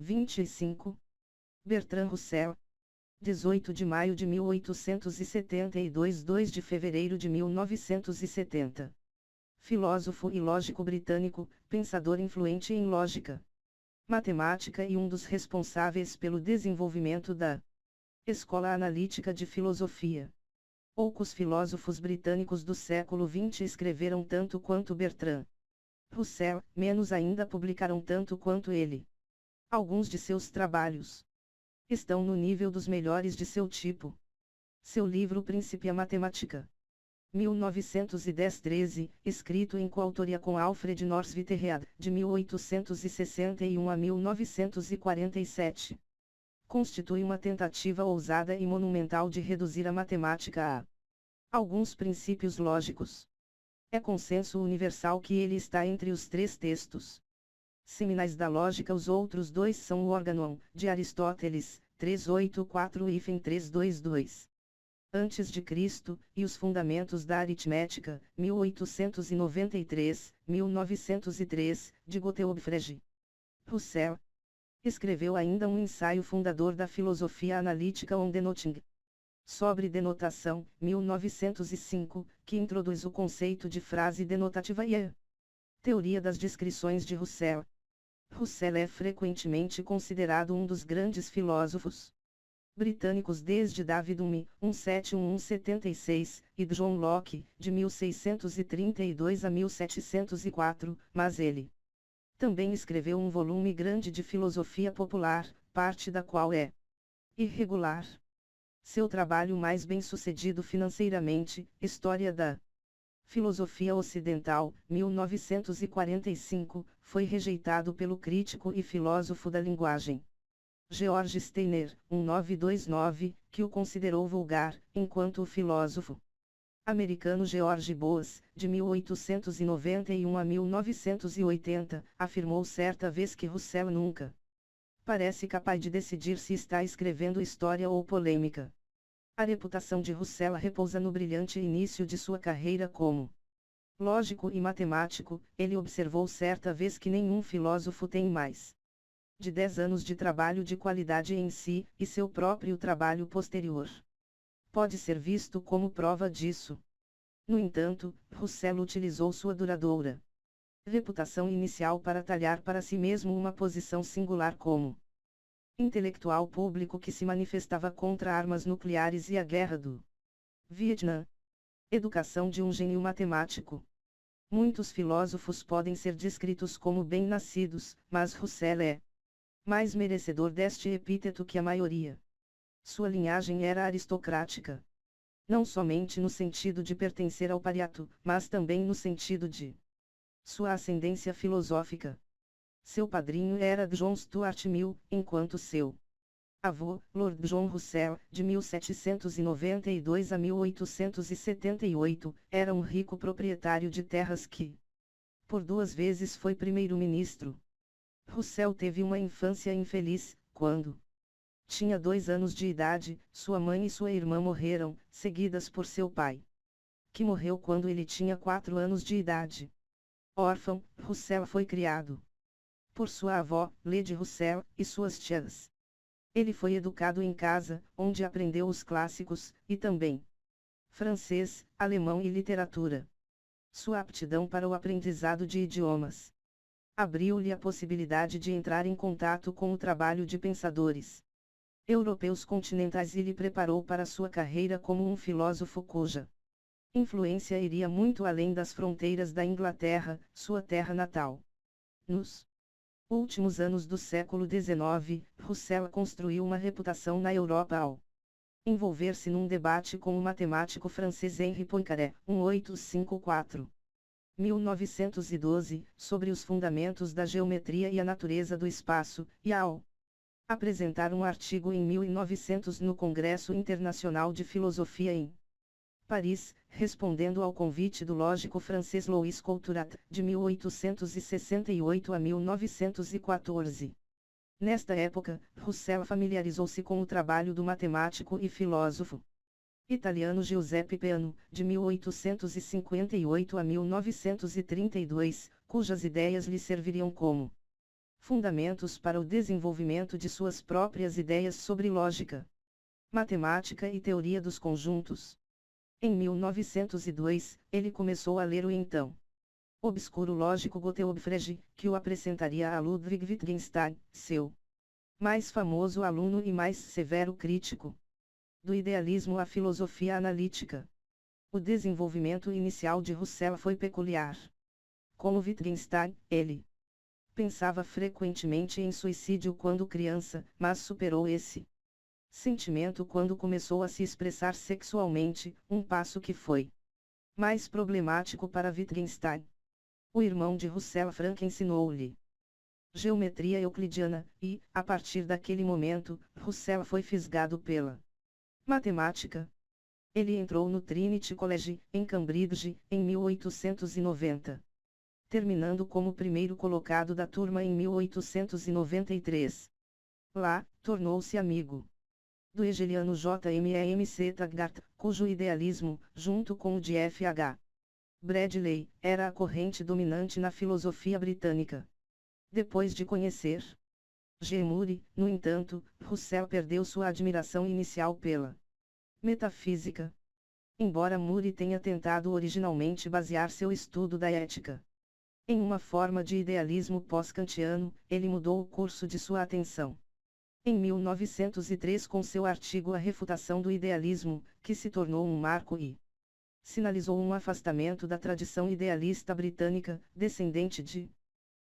25. Bertrand Russell. 18 de maio de 1872 – 2 de fevereiro de 1970. Filósofo e lógico britânico, pensador influente em lógica, matemática e um dos responsáveis pelo desenvolvimento da Escola Analítica de Filosofia. Poucos filósofos britânicos do século XX escreveram tanto quanto Bertrand Russell, menos ainda publicaram tanto quanto ele. Alguns de seus trabalhos estão no nível dos melhores de seu tipo. Seu livro Principia Mathematica, 1910-13, escrito em coautoria com Alfred North Whitehead, de 1861 a 1947. Constitui uma tentativa ousada e monumental de reduzir a matemática a alguns princípios lógicos. É consenso universal que ele está entre os três textos seminais da lógica. Os outros dois são o Organon, de Aristóteles, 384 e 322. Antes de Cristo, e os Fundamentos da Aritmética, 1893, 1903, de Gottlob Frege. Russell escreveu ainda um ensaio fundador da filosofia analítica On Denoting, sobre denotação, 1905, que introduz o conceito de frase denotativa e a teoria das descrições de Russell. Russell é frequentemente considerado um dos grandes filósofos britânicos desde David Hume, 1711-76, e John Locke, de 1632 a 1704, mas ele também escreveu um volume grande de filosofia popular, parte da qual é irregular. Seu trabalho mais bem-sucedido financeiramente, História da Filosofia Ocidental, 1945, foi rejeitado pelo crítico e filósofo da linguagem George Steiner, 1929, que o considerou vulgar, enquanto o filósofo americano George Boas, de 1891 a 1980, afirmou certa vez que Russell nunca parece capaz de decidir se está escrevendo história ou polêmica. A reputação de Russell repousa no brilhante início de sua carreira como lógico e matemático. Ele observou certa vez que nenhum filósofo tem mais de 10 anos de trabalho de qualidade em si, e seu próprio trabalho posterior pode ser visto como prova disso. No entanto, Russell utilizou sua duradoura reputação inicial para talhar para si mesmo uma posição singular como intelectual público que se manifestava contra armas nucleares e a guerra do Vietnã. Educação de um gênio matemático. Muitos filósofos podem ser descritos como bem-nascidos, mas Russell é mais merecedor deste epíteto que a maioria. Sua linhagem era aristocrática, não somente no sentido de pertencer ao pariato, mas também no sentido de sua ascendência filosófica. Seu padrinho era John Stuart Mill, enquanto seu avô, Lord John Russell, de 1792 a 1878, era um rico proprietário de terras que, por 2 vezes, foi primeiro-ministro. Russell teve uma infância infeliz. Quando tinha 2 anos de idade, sua mãe e sua irmã morreram, seguidas por seu pai, que morreu quando ele tinha 4 anos de idade. Órfão, Russell foi criado por sua avó, Lady Russell, e suas tias. Ele foi educado em casa, onde aprendeu os clássicos, e também francês, alemão e literatura. Sua aptidão para o aprendizado de idiomas abriu-lhe a possibilidade de entrar em contato com o trabalho de pensadores europeus continentais e lhe preparou para sua carreira como um filósofo cuja influência iria muito além das fronteiras da Inglaterra, sua terra natal. Nos últimos anos do século XIX, Russell construiu uma reputação na Europa ao envolver-se num debate com o matemático francês Henri Poincaré, 1854-1912, sobre os fundamentos da geometria e a natureza do espaço, e ao apresentar um artigo em 1900 no Congresso Internacional de Filosofia em Paris, respondendo ao convite do lógico francês Louis Couturat, de 1868 a 1914. Nesta época, Russell familiarizou-se com o trabalho do matemático e filósofo italiano Giuseppe Peano, de 1858 a 1932, cujas ideias lhe serviriam como Fundamentos para o desenvolvimento de suas próprias ideias sobre lógica, matemática e teoria dos conjuntos. Em 1902, ele começou a ler o então obscuro lógico Gottlob Frege, que o apresentaria a Ludwig Wittgenstein, seu mais famoso aluno e mais severo crítico. Do idealismo à filosofia analítica. O desenvolvimento inicial de Russell foi peculiar. Como Wittgenstein, ele pensava frequentemente em suicídio quando criança, mas superou esse sentimento quando começou a se expressar sexualmente, um passo que foi mais problemático para Wittgenstein. O irmão de Russell, Frank, ensinou-lhe geometria euclidiana, e, a partir daquele momento, Russell foi fisgado pela matemática. Ele entrou no Trinity College, em Cambridge, em 1890. Terminando como primeiro colocado da turma em 1893. Lá, tornou-se amigo do hegeliano J. M. E. M. C. Taggart, cujo idealismo, junto com o de F. H. Bradley, era a corrente dominante na filosofia britânica. Depois de conhecer G. Murray, no entanto, Russell perdeu sua admiração inicial pela metafísica. Embora Murray tenha tentado originalmente basear seu estudo da ética em uma forma de idealismo pós-kantiano, ele mudou o curso de sua atenção em 1903 com seu artigo A Refutação do Idealismo, que se tornou um marco e sinalizou um afastamento da tradição idealista britânica, descendente de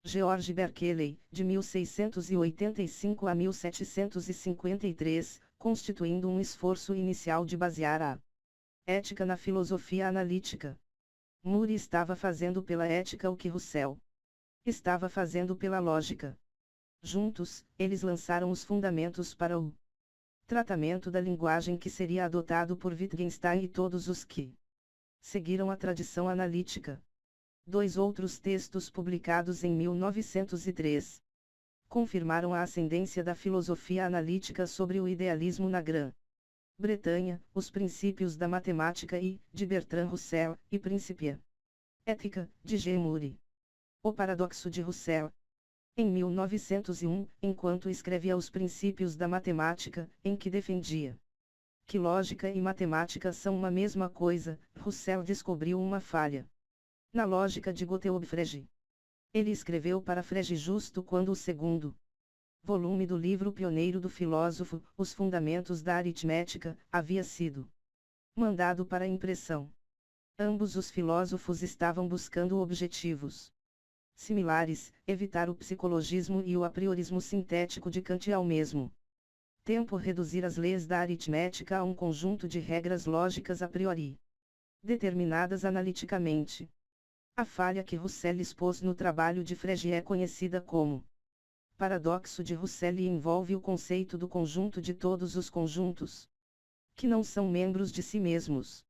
George Berkeley, de 1685 a 1753, constituindo um esforço inicial de basear a ética na filosofia analítica. Murray estava fazendo pela ética o que Russell estava fazendo pela lógica. Juntos, eles lançaram os fundamentos para o tratamento da linguagem que seria adotado por Wittgenstein e todos os que seguiram a tradição analítica. Dois outros textos publicados em 1903 confirmaram a ascendência da filosofia analítica sobre o idealismo na Grã-Bretanha, Os Princípios da Matemática e, de Bertrand Russell, e Principia Ética, de G. Murray. O Paradoxo de Russell. Em 1901, enquanto escrevia Os Princípios da Matemática, em que defendia que lógica e matemática são uma mesma coisa, Russell descobriu uma falha na lógica de Gottlob Frege. Ele escreveu para Frege justo quando o segundo volume do livro pioneiro do filósofo, Os Fundamentos da Aritmética, havia sido mandado para impressão. Ambos os filósofos estavam buscando objetivos similares, evitar o psicologismo e o apriorismo sintético de Kant e ao mesmo tempo reduzir as leis da aritmética a um conjunto de regras lógicas a priori determinadas analiticamente. A falha que Russell expôs no trabalho de Frege é conhecida como paradoxo de Russell e envolve o conceito do conjunto de todos os conjuntos que não são membros de si mesmos.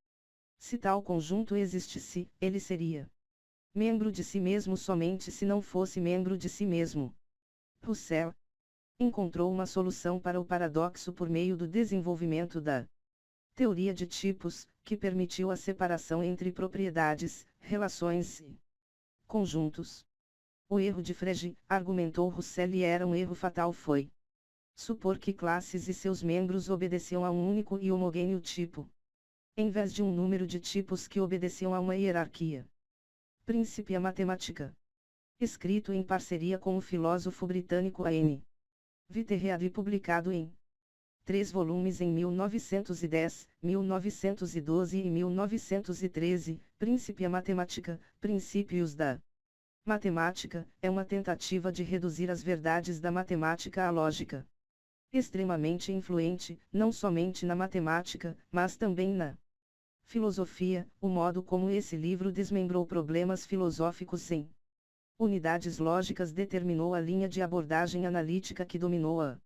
Se tal conjunto existisse, ele seria membro de si mesmo somente se não fosse membro de si mesmo. Russell encontrou uma solução para o paradoxo por meio do desenvolvimento da teoria de tipos, que permitiu a separação entre propriedades, relações e conjuntos. O erro de Frege, argumentou Russell, e era um erro fatal, foi supor que classes e seus membros obedeciam a um único e homogêneo tipo, em vez de um número de tipos que obedeciam a uma hierarquia. Principia Mathematica. Escrito em parceria com o filósofo britânico A.N. Whitehead e publicado em 3 volumes em 1910, 1912 e 1913, Principia Mathematica, Princípios da Matemática, é uma tentativa de reduzir as verdades da matemática à lógica. Extremamente influente, não somente na matemática, mas também na filosofia, o modo como esse livro desmembrou problemas filosóficos em unidades lógicas determinou a linha de abordagem analítica que dominou a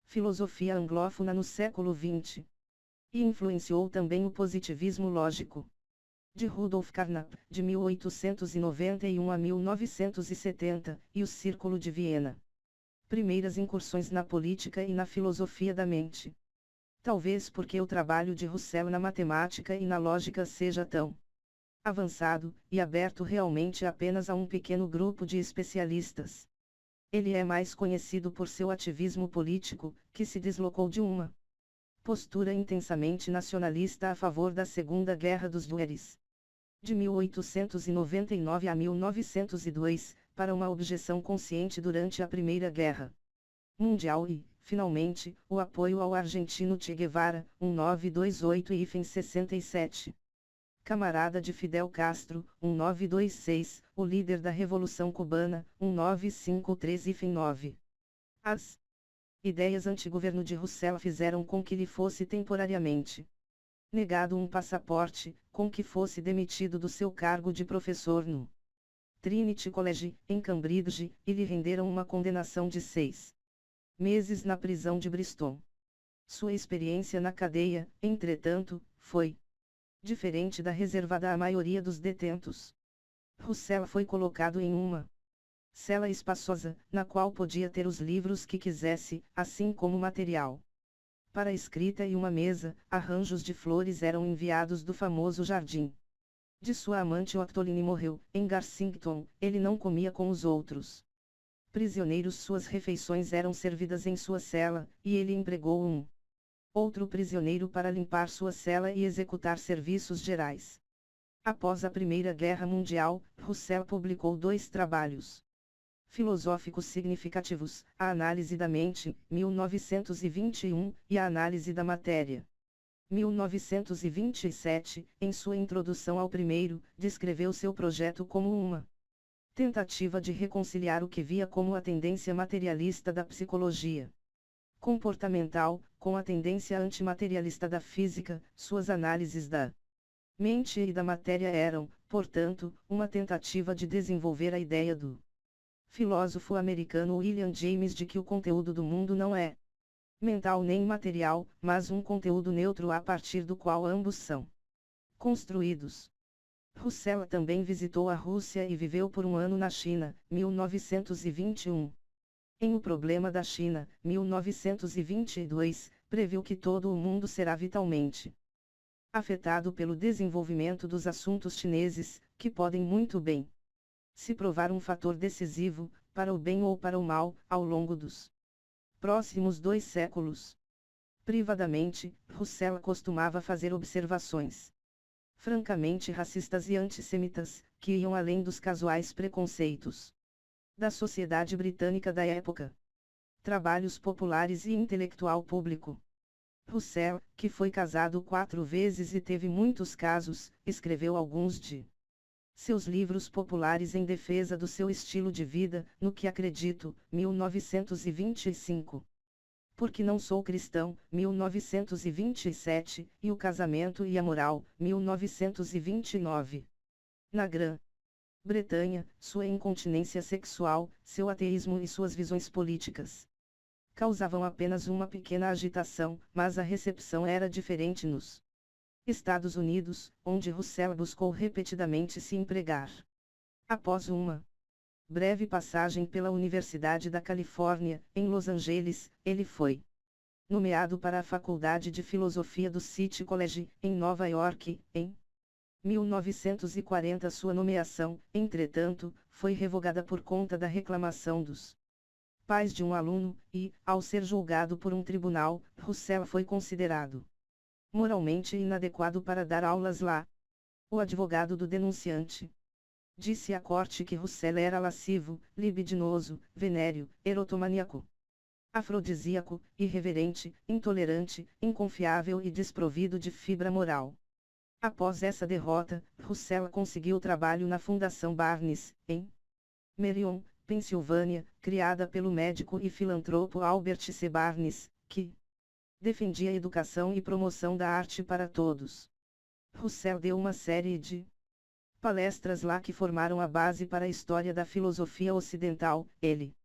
filosofia anglófona no século XX. E influenciou também o positivismo lógico de Rudolf Carnap, de 1891 a 1970, e o Círculo de Viena. Primeiras incursões na política e na filosofia da mente. Talvez porque o trabalho de Russell na matemática e na lógica seja tão avançado, e aberto realmente apenas a um pequeno grupo de especialistas. Ele é mais conhecido por seu ativismo político, que se deslocou de uma postura intensamente nacionalista a favor da Segunda Guerra dos Boeres, de 1899 a 1902, para uma objeção consciente durante a Primeira Guerra Mundial e, finalmente, o apoio ao argentino Che Guevara, 1928-67. Camarada de Fidel Castro, 1926, o líder da Revolução Cubana, 1953-9. As ideias antigoverno de Rousseff fizeram com que lhe fosse temporariamente negado um passaporte, com que fosse demitido do seu cargo de professor no Trinity College, em Cambridge, e lhe renderam uma condenação de 6 meses na prisão de Bristol. Sua experiência na cadeia, entretanto, foi diferente da reservada à maioria dos detentos. Rousseff foi colocado em uma cela espaçosa, na qual podia ter os livros que quisesse, assim como material para escrita e uma mesa. Arranjos de flores eram enviados do famoso jardim de sua amante Ottoline morreu, em Garsington. Ele não comia com os outros prisioneiros, suas refeições eram servidas em sua cela, e ele empregou um outro prisioneiro para limpar sua cela e executar serviços gerais. Após a Primeira Guerra Mundial, Rousseff publicou 2 trabalhos filosóficos significativos: A Análise da Mente, 1921, e A Análise da Matéria, 1927. Em sua introdução ao primeiro, descreveu seu projeto como uma tentativa de reconciliar o que via como a tendência materialista da psicologia comportamental, com a tendência antimaterialista da física. Suas análises da mente e da matéria eram, portanto, uma tentativa de desenvolver a ideia do filósofo americano William James de que o conteúdo do mundo não é mental nem material, mas um conteúdo neutro a partir do qual ambos são construídos. Rousseff também visitou a Rússia e viveu por um ano na China, 1921. Em O Problema da China, 1922, previu que todo o mundo será vitalmente afetado pelo desenvolvimento dos assuntos chineses, que podem muito bem se provar um fator decisivo, para o bem ou para o mal, ao longo dos próximos 2 séculos. Privadamente, Rousseff costumava fazer observações francamente racistas e antissemitas, que iam além dos casuais preconceitos da sociedade britânica da época. Trabalhos populares e intelectual público. Rousseff, que foi casado 4 vezes e teve muitos casos, escreveu alguns de seus livros populares em defesa do seu estilo de vida, No que Acredito, 1925. Porque Não Sou Cristão, 1927, e O Casamento e a Moral, 1929. Na Grã-Bretanha, sua incontinência sexual, seu ateísmo e suas visões políticas causavam apenas uma pequena agitação, mas a recepção era diferente nos Estados Unidos, onde Rousseff buscou repetidamente se empregar. Após uma breve passagem pela Universidade da Califórnia, em Los Angeles, ele foi nomeado para a Faculdade de Filosofia do City College, em Nova York. Em 1940 sua nomeação, entretanto, foi revogada por conta da reclamação dos pais de um aluno, e, ao ser julgado por um tribunal, Rousseff foi considerado moralmente inadequado para dar aulas lá. O advogado do denunciante disse à corte que Rousseff era lascivo, libidinoso, venéreo, erotomaníaco, afrodisíaco, irreverente, intolerante, inconfiável e desprovido de fibra moral. Após essa derrota, Rousseff conseguiu trabalho na Fundação Barnes, em Marion, Pensilvânia, criada pelo médico e filantropo Albert C. Barnes, que defendia a educação e promoção da arte para todos. Rousseff deu uma série de palestras lá que formaram a base para a história da filosofia ocidental. Ele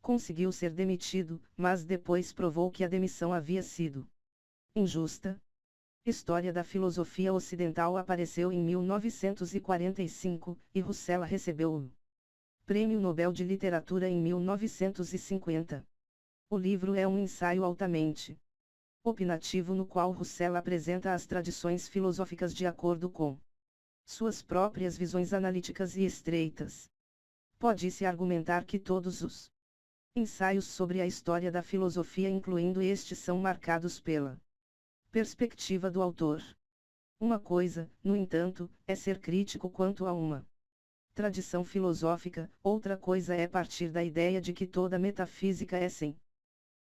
conseguiu ser demitido, mas depois provou que a demissão havia sido injusta. História da Filosofia Ocidental apareceu em 1945, e Rousseff recebeu o Prêmio Nobel de Literatura em 1950. O livro é um ensaio altamente opinativo no qual Rousseff apresenta as tradições filosóficas de acordo com suas próprias visões analíticas e estreitas. Pode-se argumentar que todos os Ensaios sobre a história da filosofia, incluindo estes, são marcados pela perspectiva do autor. Uma coisa, no entanto, é ser crítico quanto a uma tradição filosófica, outra coisa é partir da ideia de que toda metafísica é sem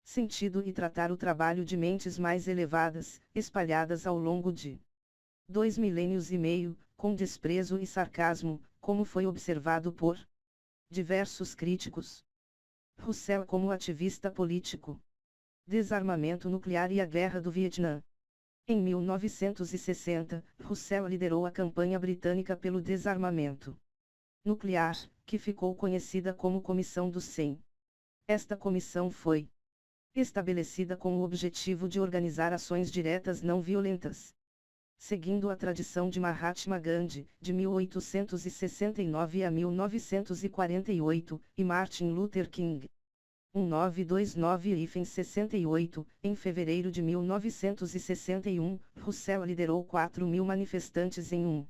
sentido e tratar o trabalho de mentes mais elevadas, espalhadas ao longo de 2 milênios e meio, com desprezo e sarcasmo, como foi observado por diversos críticos. Russell como ativista político. Desarmamento nuclear e a Guerra do Vietnã. Em 1960, Russell liderou a campanha britânica pelo desarmamento nuclear, que ficou conhecida como Comissão dos 100. Esta comissão foi estabelecida com o objetivo de organizar ações diretas não violentas. Seguindo a tradição de Mahatma Gandhi, de 1869 a 1948, e Martin Luther King, 1929-68, em fevereiro de 1961, Russell liderou 4.000 manifestantes em um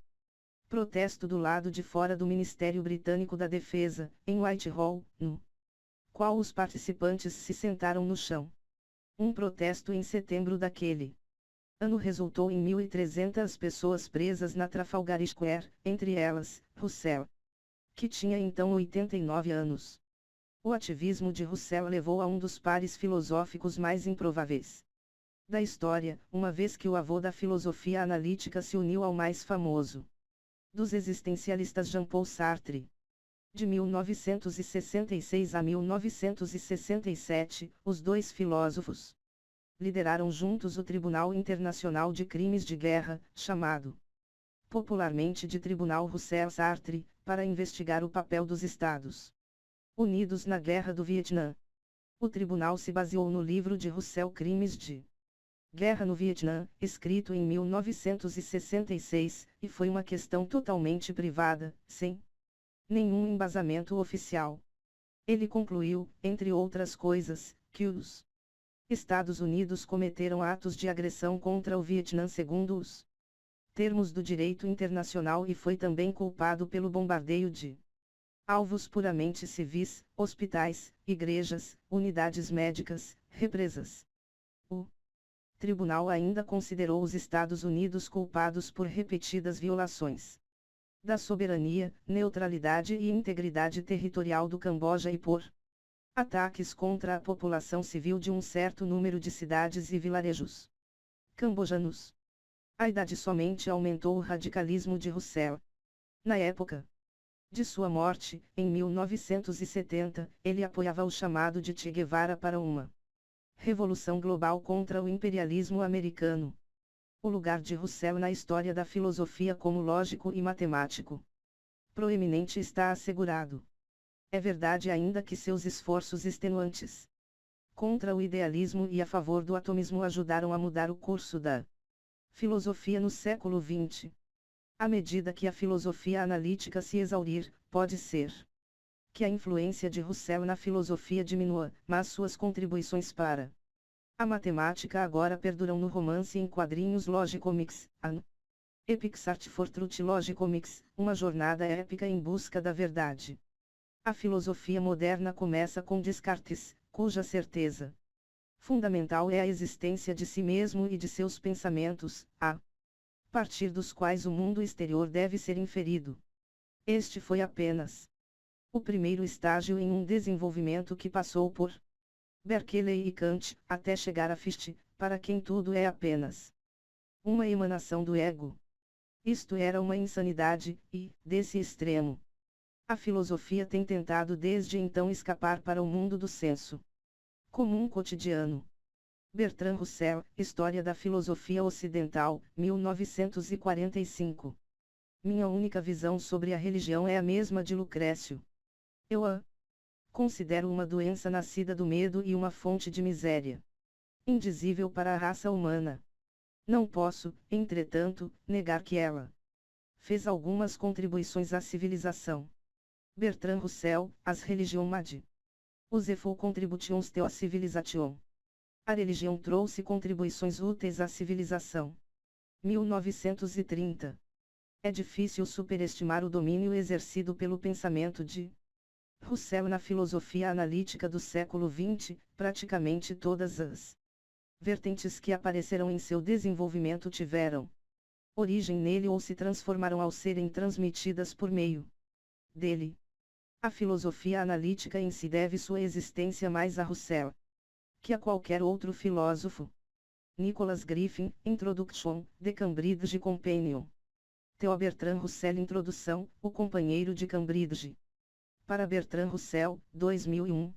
protesto do lado de fora do Ministério Britânico da Defesa, em Whitehall, no qual os participantes se sentaram no chão. Um protesto em setembro daquele ano resultou em 1.300 pessoas presas na Trafalgar Square, entre elas, Russell, que tinha então 89 anos. O ativismo de Russell levou a um dos pares filosóficos mais improváveis da história, uma vez que o avô da filosofia analítica se uniu ao mais famoso dos existencialistas Jean-Paul Sartre. De 1966 a 1967, os dois filósofos lideraram juntos o Tribunal Internacional de Crimes de Guerra, chamado popularmente de Tribunal Russell-Sartre, para investigar o papel dos Estados Unidos na Guerra do Vietnã. O tribunal se baseou no livro de Russell Crimes de Guerra no Vietnã, escrito em 1966, e foi uma questão totalmente privada, sem nenhum embasamento oficial. Ele concluiu, entre outras coisas, que os Estados Unidos cometeram atos de agressão contra o Vietnã segundo os termos do direito internacional e foi também culpado pelo bombardeio de alvos puramente civis, hospitais, igrejas, unidades médicas, represas. O tribunal ainda considerou os Estados Unidos culpados por repetidas violações da soberania, neutralidade e integridade territorial do Camboja e por ataques contra a população civil de um certo número de cidades e vilarejos cambojanos. A idade somente aumentou o radicalismo de Russell. Na época de sua morte, em 1970, ele apoiava o chamado de Che Guevara para uma revolução global contra o imperialismo americano. O lugar de Russell na história da filosofia como lógico e matemático proeminente está assegurado. É verdade ainda que seus esforços extenuantes contra o idealismo e a favor do atomismo ajudaram a mudar o curso da filosofia no século XX. À medida que a filosofia analítica se exaurir, pode ser que a influência de Russell na filosofia diminua, mas suas contribuições para a matemática agora perduram no romance em quadrinhos Logicomics, An Epic Search for Truth Logicomics, uma jornada épica em busca da verdade. A filosofia moderna começa com Descartes, cuja certeza fundamental é a existência de si mesmo e de seus pensamentos, a partir dos quais o mundo exterior deve ser inferido. Este foi apenas o primeiro estágio em um desenvolvimento que passou por Berkeley e Kant, até chegar a Fichte, para quem tudo é apenas uma emanação do ego. Isto era uma insanidade, e, desse extremo, a filosofia tem tentado desde então escapar para o mundo do senso comum cotidiano. Bertrand Russell, História da Filosofia Ocidental, 1945. Minha única visão sobre a religião é a mesma de Lucrécio. Eu a considero uma doença nascida do medo e uma fonte de miséria indizível para a raça humana. Não posso, entretanto, negar que ela fez algumas contribuições à civilização. Bertrand Russell, As Religions Mad. Useful Contributions to Civilization. A religião trouxe contribuições úteis à civilização. 1930. É difícil superestimar o domínio exercido pelo pensamento de Russell na filosofia analítica do século XX, praticamente todas as vertentes que apareceram em seu desenvolvimento tiveram origem nele ou se transformaram ao serem transmitidas por meio dele. A filosofia analítica em si deve sua existência mais a Russell que a qualquer outro filósofo. Nicholas Griffin, Introduction, The Cambridge Companion. Theo Bertrand Russell Introdução, O Companheiro de Cambridge. Para Bertrand Russell, 2001.